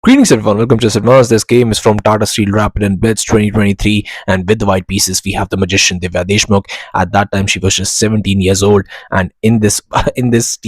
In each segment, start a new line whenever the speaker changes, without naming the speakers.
Greetings everyone, welcome to Advanced. This game is from Tata Steel Rapid and Blitz 2023, and with the white pieces we have the magician Divya Deshmukh. At that time she was just 17 years old, and in this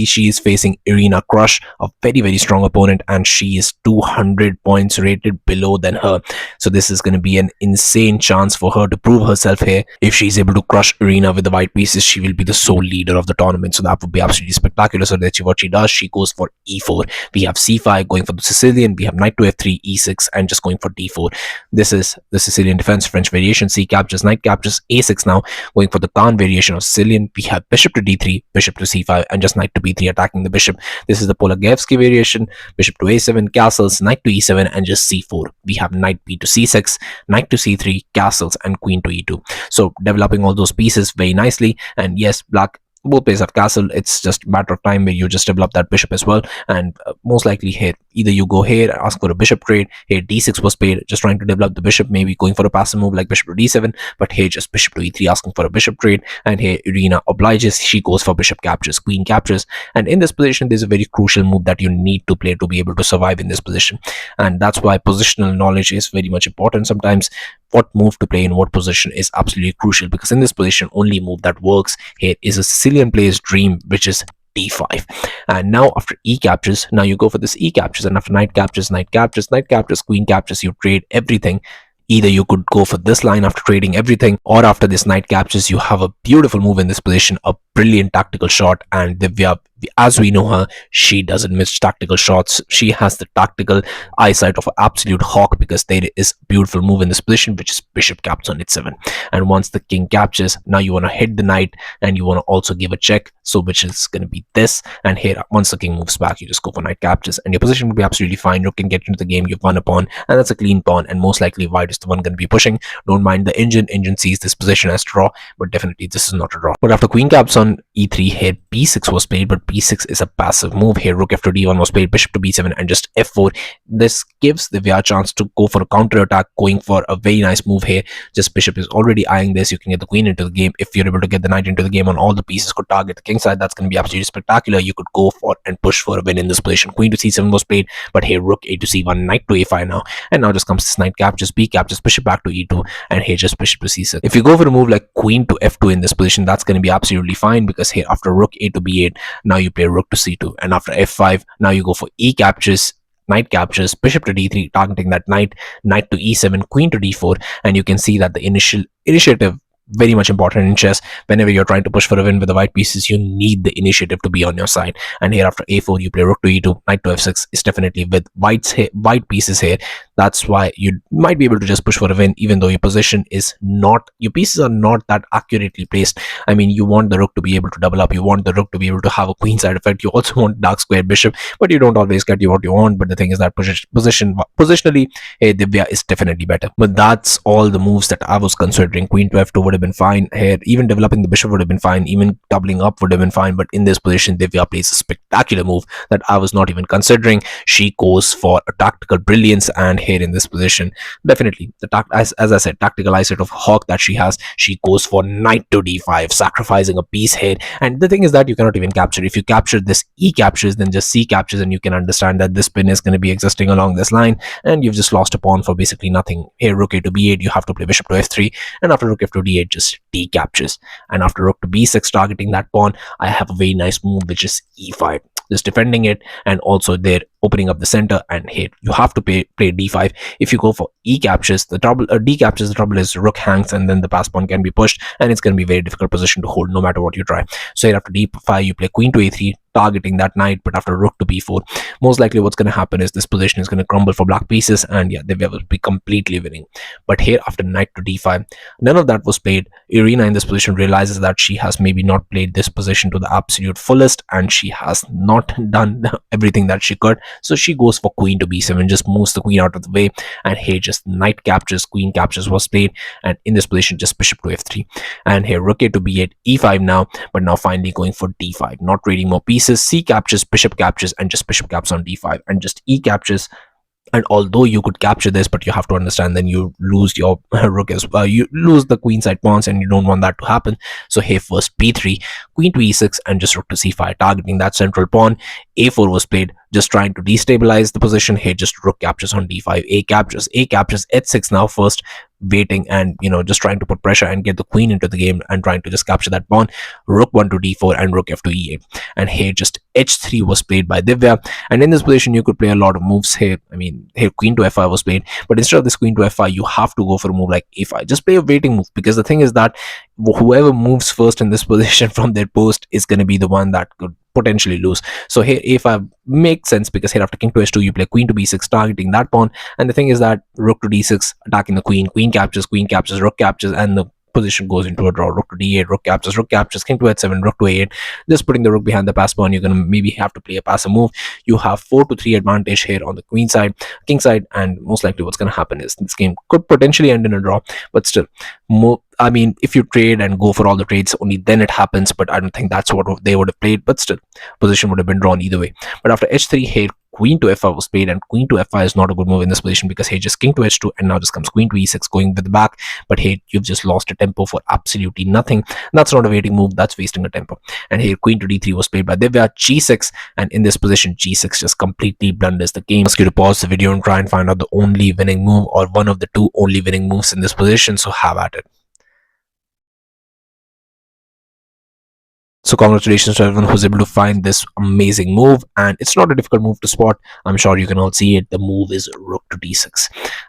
she is facing Irina Krush, a very strong opponent, and she is 200 points rated below than her. So this is going to be an insane chance for her to prove herself here. If she's able to crush Irina with the white pieces, she will be the sole leader of the tournament, so that would be absolutely spectacular. So let's see what she does. She goes for e4. We have c5 going for the Sicilian. We have knight to f3, e6, and just going for d4. This is the Sicilian defense, French variation. C captures, knight captures, a6 now, going for the Khan variation of Sicilian. We have bishop to d3, bishop to c5, and just knight to b3, attacking the bishop. This is the Polagevsky variation, bishop to a7, castles, knight to e7, and just c4. We have knight b to c6, knight to c3, castles, and queen to e2. So developing all those pieces very nicely. And yes, black both players have castle. It's just a matter of time where you just develop that bishop as well. And most likely here, either you go here, ask for a bishop trade. Here d6 was played, just trying to develop the bishop, maybe going for a passive move like bishop to d7. But here just bishop to e3, asking for a bishop trade. And here Irina obliges, she goes for bishop captures, queen captures. And in this position, there's a very crucial move that you need to play to be able to survive in this position. And that's why positional knowledge is very much important. Sometimes what move to play in what position is absolutely crucial, because in this position only move that works here is a Sicilian player's dream, which is d5. And now after e captures, now you go for this e captures, and after knight captures, knight captures, knight captures, queen captures, you trade everything. Either you could go for this line after trading everything, or after this knight captures, you have a beautiful move in this position, a brilliant tactical shot. And Divya, as we know her, she doesn't miss tactical shots. She has the tactical eyesight of an absolute hawk, because there is a beautiful move in this position, which is bishop captures on h7. And once the king captures, now you want to hit the knight, and you want to also give a check, so which is going to be this. And here, once the king moves back, you just go for knight captures, and your position will be absolutely fine. Rook can get into the game, you've won a pawn, and that's a clean pawn, and most likely white is the one going to be pushing. Don't mind the engine sees this position as draw, but definitely this is not a draw. But after queen caps on e3, here b6 was played, but b6 is a passive move. Here rook f to d1 was played, bishop to b7, and just f4. This gives Divya a chance to go for a counter attack, going for a very nice move here. Just bishop is already eyeing this. You can get the queen into the game. If you're able to get the knight into the game on all the pieces could target the king side, that's going to be absolutely spectacular. You could go for and push for a win in this position. Queen to c7 was played, but here rook a to c1, knight to a5 now, and now just comes this knight captures, b captures, bishop back to e2, and here just bishop to c6. If you go for a move like queen to f2 in this position, that's going to be absolutely fine, because here after rook a to b8, now you play rook to c2, and after f5, now you go for e captures, knight captures, bishop to d3, targeting that knight, knight to e7, queen to d4. And you can see that the initiative, very much important in chess. Whenever you're trying to push for a win with the white pieces, you need the initiative to be on your side. And here after a4, you play rook to e2, knight to f6 is definitely with white pieces here. That's why you might be able to just push for a win, even though your position is not, your pieces are not that accurately placed. I mean, you want the rook to be able to double up, you want the rook to be able to have a queen side effect, you also want dark square bishop, but you don't always get what you want. But the thing is that positionally, hey, Divya is definitely better. But that's all the moves that I was considering. Queen to f2 would have been fine here, even developing the bishop would have been fine, even doubling up would have been fine. But in this position, Divya plays a spectacular move that I was not even considering. She goes for a tactical brilliance, and here in this position, definitely the as I said, tactical eyesight of hawk that she has, she goes for knight to d5, sacrificing a piece here. And the thing is that you cannot even capture. If you capture this e captures, then just c captures, and you can understand that this pin is going to be existing along this line, and you've just lost a pawn for basically nothing. Here rook a to b8, you have to play bishop to f3, and after rook f to d8, just d captures. And after rook to b6, targeting that pawn, I have a very nice move, which is e5, just defending it, and also they're opening up the center. And here you have to play d5. If you go for e captures, the trouble, d captures, the trouble is rook hangs, and then the pass pawn can be pushed, and it's going to be a very difficult position to hold no matter what you try. So here after d5, you play queen to a3, targeting that knight. But after rook to b4, most likely what's going to happen is this position is going to crumble for black pieces, and yeah, they will be completely winning. But here after knight to d5, none of that was played. Irina in this position realizes that she has maybe not played this position to the absolute fullest, and she has not done everything that she could. So she goes for queen to b7, just moves the queen out of the way, and here just knight captures, queen captures was played, and in this position just bishop to f3, and here rook a to b8, e5 now, but now finally going for d5, not trading more pieces. C captures, bishop captures, and just bishop caps on d5, and just e captures, And although you could capture this, but you have to understand, then you lose your rook as well, you lose the queen side pawns, and you don't want that to happen. So here first b3, queen to e6, and just rook to c5, targeting that central pawn. a4 was played, just trying to destabilize the position. Here just rook captures on d5, a captures h6 now first, waiting and just trying to put pressure and get the queen into the game and trying to just capture that pawn. Rook 1 to d4 and rook f to e8. And here just h3 was played by Divya. And in this position you could play a lot of moves here. I mean, here queen to f5 was played, but instead of this queen to f5 you have to go for a move like a5. Just play a waiting move, because the thing is that whoever moves first in this position from their post is going to be the one that could potentially lose. So here a5 makes sense, because here after king to h2 you play queen to b6, targeting that pawn. And the thing is that rook to d6, attacking the queen, queen captures, rook captures, and the position goes into a draw. Rook to d8, rook captures, king to h7, rook to a8, just putting the rook behind the pass pawn. You're going to maybe have to play a passive move. You have 4 to 3 advantage here on the queen side, king side, and most likely what's going to happen is this game could potentially end in a draw. But still, I mean, if you trade and go for all the trades, only then it happens. But I don't think that's what they would have played. But still, position would have been drawn either way. But after h3, here queen to f5 was played, and queen to f5 is not a good move in this position, because here just king to h2, and now just comes queen to e6, going with the back. But here you've just lost a tempo for absolutely nothing. That's not a waiting move, that's wasting a tempo. And here queen to d3 was played by Divya, g6, and in this position g6 just completely blunders the game. I ask you to pause the video and try and find out the only winning move, or one of the two only winning moves in this position. So have at it. So congratulations to everyone who's able to find this amazing move, and it's not a difficult move to spot. I'm sure you can all see it. The move is rook to d6,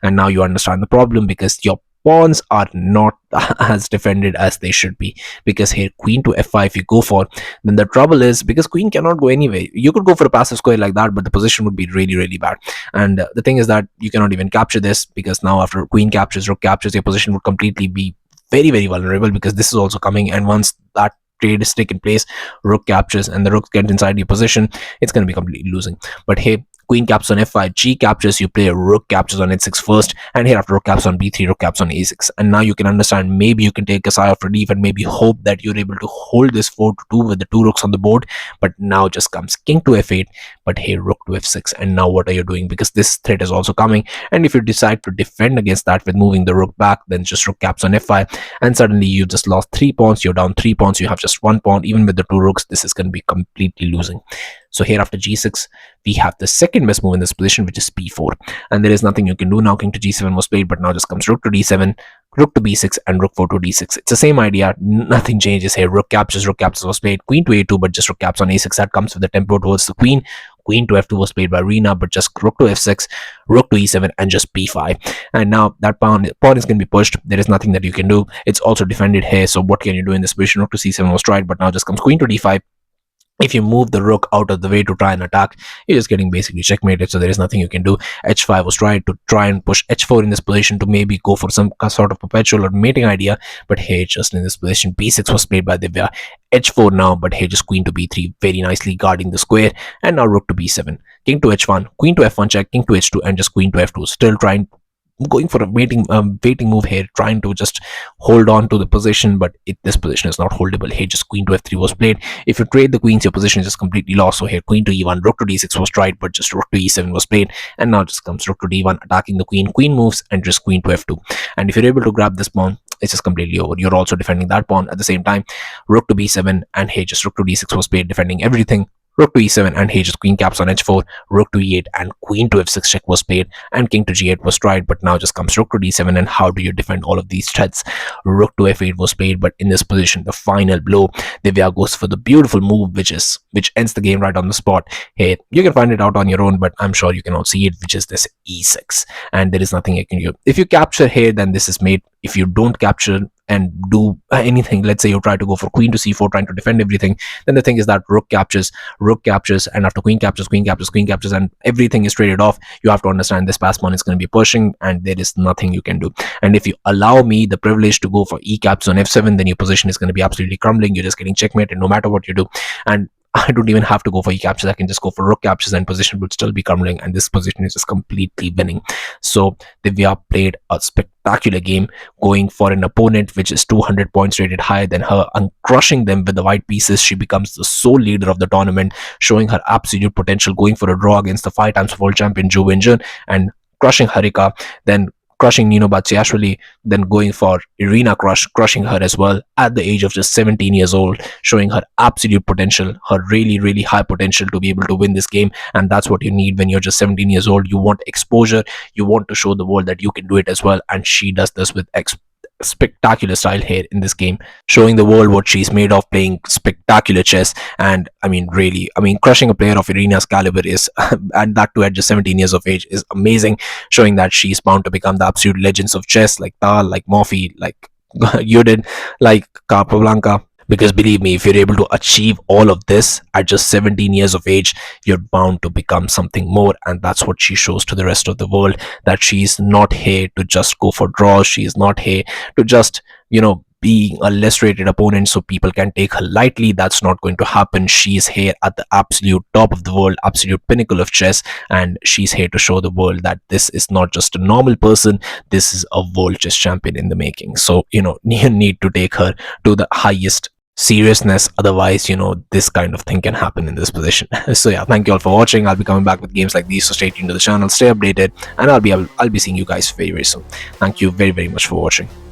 and now you understand the problem, because your pawns are not as defended as they should be. Because here queen to f5 if you go for, then the trouble is, because queen cannot go anyway. You could go for a passive square like that, but the position would be really, really bad. And the thing is that you cannot even capture this, because now after queen captures, rook captures, your position would completely be very, very vulnerable, because this is also coming. And once that trade is taking place, rook captures, and the rook gets inside your position, it's going to be completely losing. But here queen captures on f5, g captures, you play a rook captures on h6 first, and here after rook captures on b3, rook captures on a6. And now you can understand, maybe you can take a sigh of relief and maybe hope that you're able to hold this 4 to 2 with the two rooks on the board. But now just comes king to f8, but here rook to f6. And now what are you doing? Because this threat is also coming, and if you decide to defend against that with moving the rook back, then just rook captures on f5, and suddenly you've just lost 3 pawns. You're down 3 pawns, you have just 1 pawn. Even with the two rooks, this is going to be completely losing. So here after g6 we have the second best move in this position, which is b4, and there is nothing you can do. Now king to g7 was played, but now just comes rook to d7, rook to b6, and rook 4 to d6. It's the same idea, nothing changes here. Rook captures was played, queen to a2, but just rook captures on a6. That comes with the tempo towards the queen. Queen to f2 was played by Irina, but just rook to f6, rook to e7, and just b5. And now that pawn is going to be pushed. There is nothing that you can do. It's also defended here, so what can you do in this position? Rook to c7 was tried, but now just comes queen to d5. If you move the rook out of the way to try and attack, you're just getting basically checkmated, so there is nothing you can do. h5 was tried to try and push h4 in this position to maybe go for some sort of perpetual or mating idea, but here just in this position b6 was played by Divya, h4 now, but here just queen to b3, very nicely guarding the square. And now rook to b7, king to h1, queen to f1 check, king to h2, and just queen to f2, still trying, going for a waiting move here, trying to just hold on to the position, but this position is not holdable. Here just queen to f3 was played. If you trade the queens, your position is just completely lost. So here queen to e1, rook to d6 was tried, but just rook to e7 was played. And now just comes rook to d1, attacking the queen, queen moves, and just queen to f2. And if you're able to grab this pawn, it's just completely over. You're also defending that pawn at the same time. Rook to b7, and here just rook to d6 was played, defending everything. Rook to e7, and here just queen caps on h4, rook to e8, and queen to f6 check was played, and king to g8 was tried, but now just comes rook to d7. And how do you defend all of these threats? Rook to f8 was played, but in this position, the final blow, Divya goes for the beautiful move, which ends the game right on the spot. Here you can find it out on your own, but I'm sure you can all see it, which is this e6, and there is nothing you can do. If you capture here, then this is made. If you don't capture and do anything, let's say you try to go for queen to c4, trying to defend everything, then the thing is that rook captures, and after queen captures, and everything is traded off. You have to understand this pass pawn is going to be pushing, and there is nothing you can do. And if you allow me the privilege to go for e captures on f7, then your position is going to be absolutely crumbling. You're just getting checkmated no matter what you do. And I don't even have to go for e captures. I can just go for rook captures and position would still be crumbling, and this position is just completely winning. So Divya played a spectacular game, going for an opponent which is 200 points rated higher than her and crushing them with the white pieces. She becomes the sole leader of the tournament, showing her absolute potential, going for a draw against the 5 times world champion Zhou Wenjun and crushing Harika, then crushing Nino Batsiashvili, then going for Irina Krush, crushing her as well at the age of just 17 years old, showing her absolute potential, her really, really high potential to be able to win this game. And that's what you need when you're just 17 years old. You want exposure, you want to show the world that you can do it as well. And she does this with spectacular style here in this game, showing the world what she's made of, playing spectacular chess. And I mean, really, I mean, crushing a player of Irina's caliber is and that too at just 17 years of age is amazing, showing that she's bound to become the absolute legends of chess, like Tal, like Morphy, like Yudin, like Capablanca. Because believe me, if you're able to achieve all of this at just 17 years of age, you're bound to become something more. And that's what she shows to the rest of the world, that she's not here to just go for draws. She's not here to just, being a less rated opponent so people can take her lightly. That's not going to happen. She's here at the absolute top of the world, absolute pinnacle of chess, and she's here to show the world that this is not just a normal person, this is a world chess champion in the making. So, you need to take her to the highest seriousness, otherwise this kind of thing can happen in this position. So yeah, thank you all for watching. I'll be coming back with games like these, so stay tuned to the channel, stay updated, and I'll be seeing you guys very, very soon. Thank you very, very much for watching.